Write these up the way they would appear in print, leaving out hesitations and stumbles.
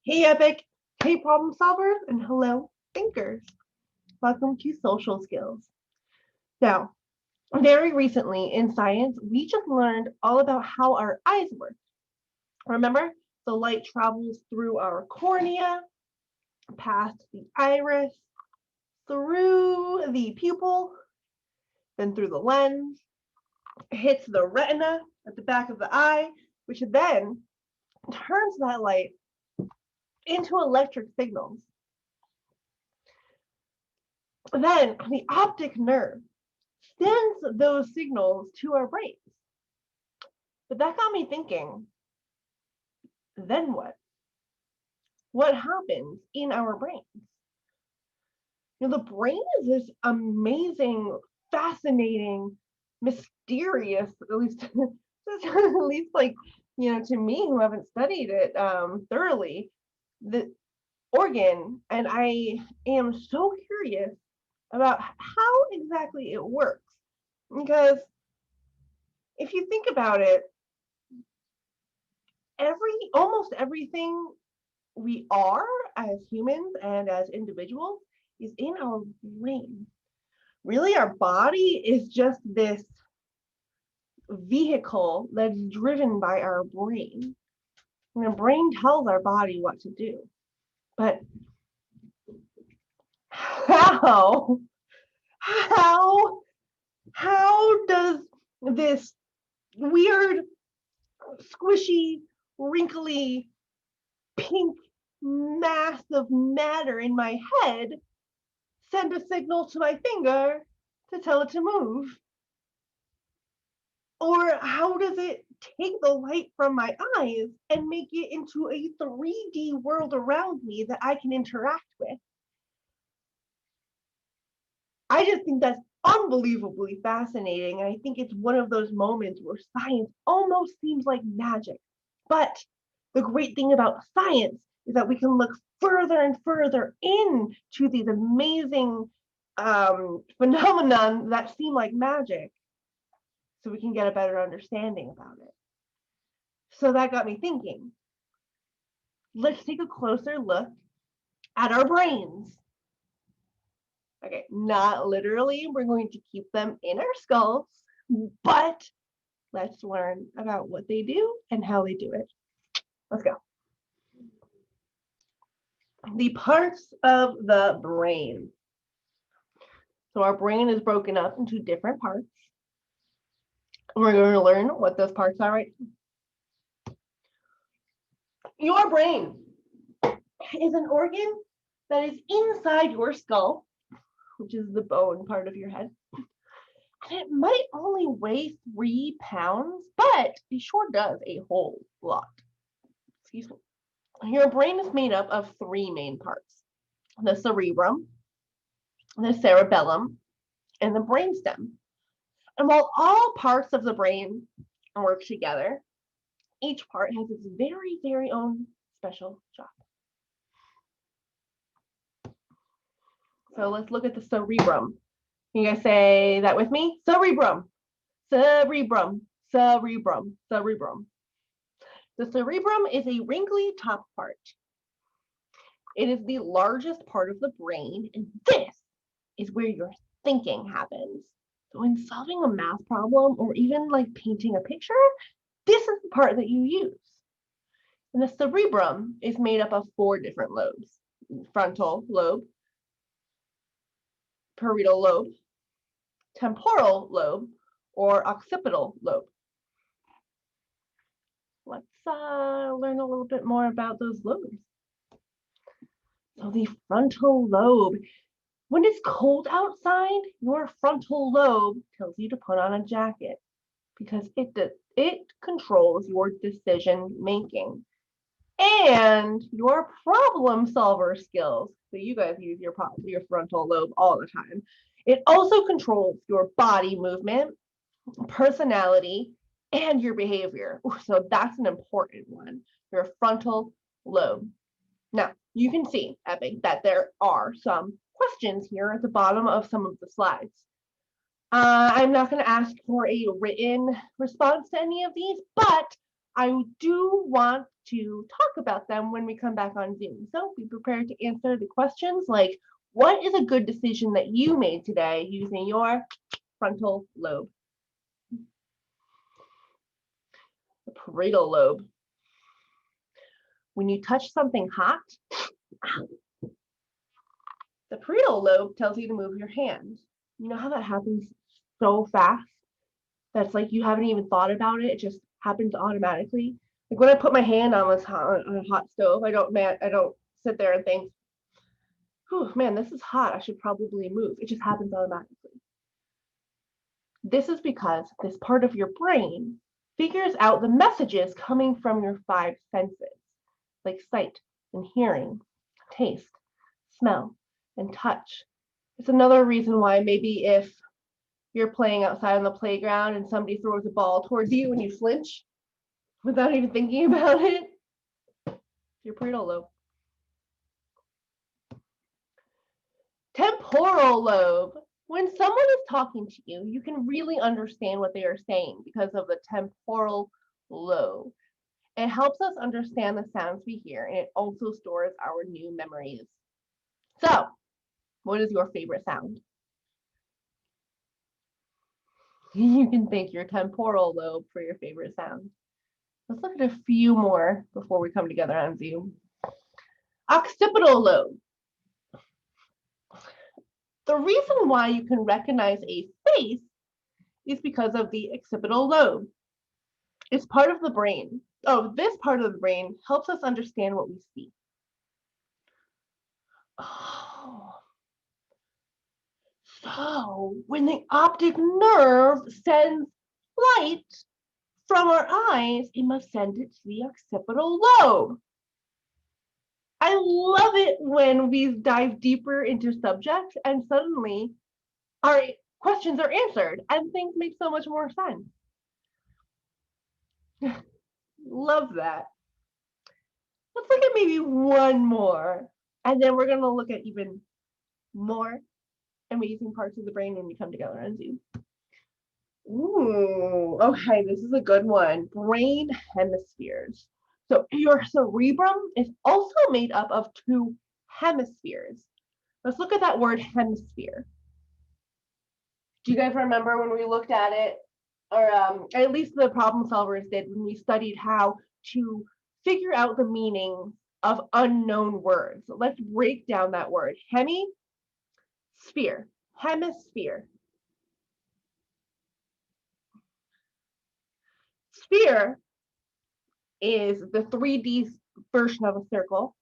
Hey, Epic. Hey, problem solvers, and hello, thinkers. Welcome to Social Skills. Now, very recently in science, we just learned all about how our eyes work. Remember, the light travels through our cornea, past the iris, through the pupil, then through the lens, hits the retina at the back of the eye, which then turns that light into electric signals. Then the optic nerve sends those signals to our brains. But that got me thinking, then what? What happens in our brains? The brain is this amazing, fascinating, mysterious, at least like, to me who haven't studied it thoroughly, the organ, and I am so curious about how exactly it works. Because if you think about it, almost everything we are as humans and as individuals is in our brain. Really, our body is just this vehicle that's driven by our brain. And the brain tells our body what to do. But how? How? How does this weird, squishy, wrinkly, pink mass of matter in my head send a signal to my finger to tell it to move? Or how does it take the light from my eyes and make it into a 3D world around me that I can interact with? I just think that's unbelievably fascinating. And I think it's one of those moments where science almost seems like magic. But the great thing about science is that we can look further and further into these amazing phenomenon that seem like magic, so we can get a better understanding about it. So that got me thinking. Let's take a closer look at our brains. Okay, not literally, we're going to keep them in our skulls, but let's learn about what they do and how they do it. Let's go. The parts of the brain. So our brain is broken up into different parts. We're going to learn what those parts are right now. Your brain is an organ that is inside your skull, which is the bone part of your head. And it might only weigh 3 pounds, but it sure does a whole lot. Excuse me. Your brain is made up of 3 main parts: the cerebrum, the cerebellum, and the brainstem. And while all parts of the brain work together, each part has its very, very own special job. So let's look at the cerebrum. You guys say that with me? Cerebrum, cerebrum, cerebrum, cerebrum. The cerebrum is a wrinkly top part. It is the largest part of the brain, and this is where your thinking happens. So when solving a math problem or even like painting a picture, this is the part that you use. And the cerebrum is made up of 4 different lobes: frontal lobe, parietal lobe, temporal lobe, or occipital lobe. Let's learn a little bit more about those lobes. So the frontal lobe. When it's cold outside, your frontal lobe tells you to put on a jacket because it controls your decision making and your problem solver skills. So you guys use your frontal lobe all the time. It also controls your body movement, personality, and your behavior. So that's an important one, your frontal lobe. Now, you can see, Epic, that there are some questions here at the bottom of some of the slides. I'm not going to ask for a written response to any of these, but I do want to talk about them when we come back on Zoom. So be prepared to answer the questions like, what is a good decision that you made today using your frontal lobe? The parietal lobe. When you touch something hot, the parietal lobe tells you to move your hand. You know how that happens so fast? That's like you haven't even thought about it. It just happens automatically. Like when I put my hand on a hot stove, I don't sit there and think, oh man, this is hot. I should probably move. It just happens automatically. This is because this part of your brain figures out the messages coming from your five senses, like sight and hearing, taste, smell, and touch. It's another reason why maybe if you're playing outside on the playground and somebody throws a ball towards you and you flinch without even thinking about it, your parietal lobe. Temporal lobe. When someone is talking to you, you can really understand what they are saying because of the temporal lobe. It helps us understand the sounds we hear, and it also stores our new memories. So, what is your favorite sound? You can thank your temporal lobe for your favorite sound. Let's look at a few more before we come together on Zoom. Occipital lobe. The reason why you can recognize a face is because of the occipital lobe. It's part of the brain. Oh, this part of the brain helps us understand what we see. Oh. So when the optic nerve sends light from our eyes, it must send it to the occipital lobe. I love it when we dive deeper into subjects and suddenly our questions are answered and things make so much more sense. Love that. Let's look at maybe one more, and then we're going to look at even more amazing parts of the brain when we come together on Zoom. Ooh, okay, this is a good one. Brain hemispheres. So your cerebrum is also made up of two hemispheres. Let's look at that word hemisphere. Do you guys remember when we looked at it, or at least the problem solvers did when we studied how to figure out the meaning of unknown words? Let's break down that word. Hemisphere. Hemisphere. Sphere is the 3D version of a circle,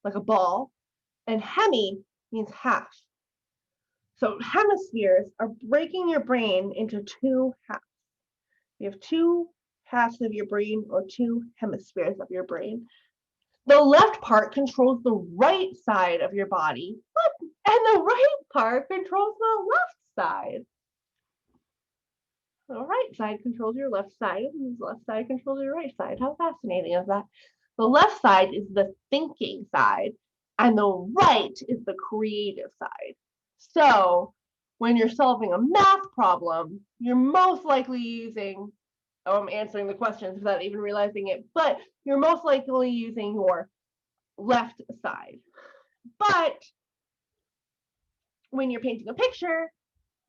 like a ball, and hemi means half. So hemispheres are breaking your brain into two halves. You have two halves of your brain or two hemispheres of your brain. The left part controls the right side of your body, and the right part controls the left side. The right side controls your left side, and the left side controls your right side. How fascinating is that? The left side is the thinking side, and the right is the creative side. So when you're solving a math problem, you're most likely using, oh, I'm answering the questions without even realizing it, but you're most likely using your left side. But when you're painting a picture,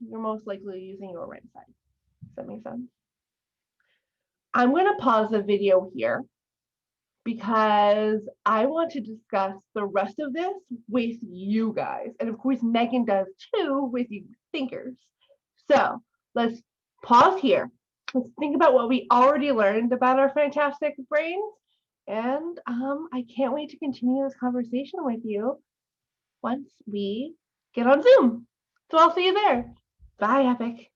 you're most likely using your right side. Does that make sense? I'm going to pause the video here because I want to discuss the rest of this with you guys. And of course, Megan does too with you thinkers. So let's pause here. Let's think about what we already learned about our fantastic brains. And I can't wait to continue this conversation with you once we get on Zoom. So I'll see you there. Bye, Epic.